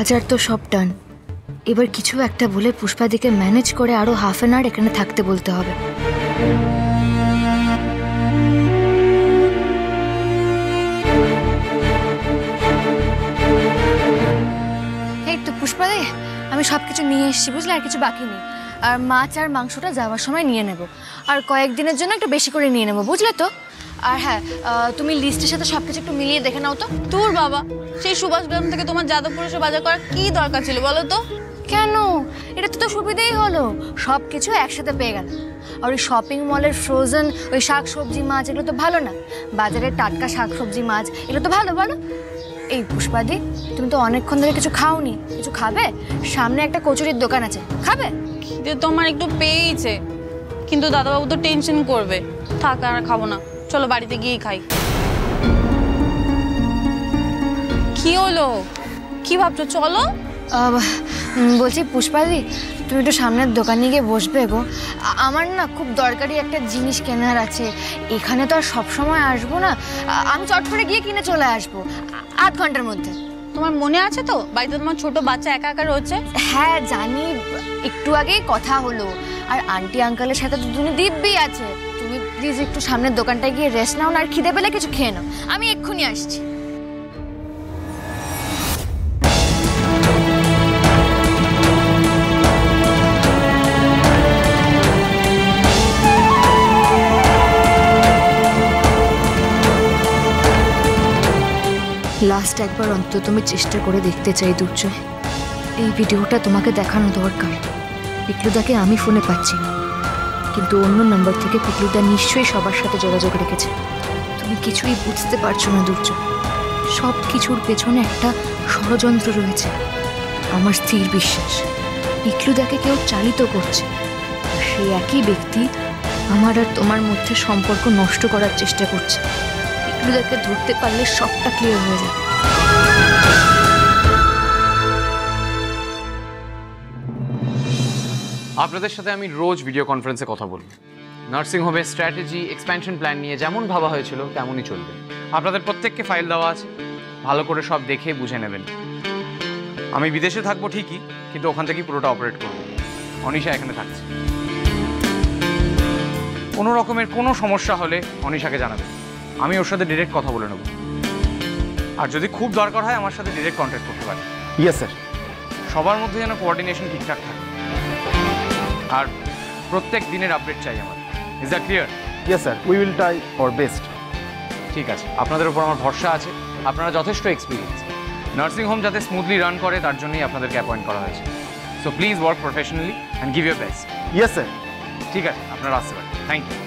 বাজার তো সব ডান। এবার কিছু একটা বলে পুষ্পাদিকে ম্যানেজ করে আরো হাফ অ্যান আওয়ার এখানে থাকতে বলতে হবে। এই তো পুষ্পাদি, আমি সবকিছু নিয়ে এসেছি বুঝলে, আর কিছু বাকি নেই। আর মাছ আর মাংসটা যাওয়ার সময় নিয়ে নেব, আর কয়েকদিনের জন্য একটু বেশি করে নিয়ে নেবো, বুঝলে তো? আর হ্যাঁ, তুমি লিস্টের সাথে সবকিছু একটু মিলিয়ে দেখে নাও তো। তোর বাবা, সেই সুভাষগ্রাম থেকে তোমার যাদবপুর এসে বাজার করার কি দরকার ছিল বলো তো? কেন? এটা তো সুবিধেই হলো, সব কিছু একসাথে পেয়ে গেল। আর ওই শপিং মলের ফ্রোজেন ওই শাক সবজি মাছ এগুলো তো ভালো না, বাজারের টাটকা শাক সবজি মাছ এগুলো তো ভালো বলো। এই পুষ্পাদি, তুমি তো অনেকক্ষণ ধরে কিছু খাওনি, কিছু খাবে? সামনে একটা কচুরির দোকান আছে, খাবে? খিদে তো আমার একটু পেয়েইছে, কিন্তু দাদাবাবু তো টেনশন করবে। থাক, আর খাবো না, চলো বাড়িতে গিয়েই খাই। কি হলো, কি ভাবছো? চলো। বলছি পুষ্পাদি, তুমি একটু সামনের দোকানে গিয়ে বসবে গো। আমার না খুব দরকারি একটা জিনিস কেনার আছে, এখানে তো আর সবসময় আসবো না, আমি চট করে গিয়ে কিনে চলে আসবো 8 ঘন্টার মধ্যে। তোমার মনে আছে তো বাড়িতে তোমার ছোট বাচ্চা একা একা রয়েছে? হ্যাঁ জানি, একটু আগেই কথা হলো। আর আন্টি আঙ্কেলের সাথে তো দুনি দিব্যি আছে। তুমি প্লিজ একটু সামনের দোকানটায় গিয়ে রেস্ট নাও না, আর খিদে পেলে কিছু খেয়ে নাও, আমি এক্ষুনি আসছি। লাস্ট একবার অন্তত তুমি চেষ্টা করে দেখতে চাই দুর্জয়, এই ভিডিওটা তোমাকে দেখানো দরকার। পিকলুদাকে আমি ফোনে পাচ্ছি না, কিন্তু অন্য নাম্বার থেকে পিকলুদা নিশ্চয়ই সবার সাথে যোগাযোগ রেখেছে। তুমি কিছুই বুঝতে পারছো না দুর্জয়, সব কিছুর পেছনে একটা ষড়যন্ত্র রয়েছে। আমার স্থির বিশ্বাস পিকলুদাকে কেউ চালিত করছে, আর সেই একই ব্যক্তি আমার আর তোমার মধ্যে সম্পর্ক নষ্ট করার চেষ্টা করছে। পিকলুদাকে ধরতে পারলে সবটা ক্লিয়ার হয়ে যাবে। আপনাদের সাথে আমি রোজ ভিডিও কনফারেন্সে কথা বলবো। নার্সিং হোমের স্ট্র্যাটেজি, এক্সপ্যানশন প্ল্যান নিয়ে যেমন ভাবা হয়েছিল তেমনই চলবে। আপনাদের প্রত্যেককে ফাইল দেওয়া আছে, ভালো করে সব দেখে বুঝে নেবেন। আমি বিদেশে থাকবো ঠিকই, কিন্তু ওখান থেকেই পুরোটা অপারেট করবো। অনিশা এখানে থাকছে, কোনো রকমের কোনো সমস্যা হলে অনিশাকে জানাবেন, আমি ওর সাথে ডিরেক্ট কথা বলে নেব। আর যদি খুব দরকার হয় আমার সাথে ডিরেক্ট কন্ট্যাক্ট করতে পারেন। Yes sir. সবার মধ্যে যেন কোঅর্ডিনেশন ঠিকঠাক থাকে, আর প্রত্যেক দিনের আপডেট চাই আমার। Is that clear? Yes sir, we will try our best. ঠিক আছে, আপনাদের উপর আমার ভরসা আছে, আপনারা যথেষ্ট এক্সপিরিয়েন্স। নার্সিং হোম যাতে স্মুথলি রান করে তার জন্যই আপনাদেরকে অ্যাপয়েন্ট করা হয়েছে। So please work professionally and give your best. Yes sir. ঠিক আছে, আপনারা আসতে পারেন। Thank you.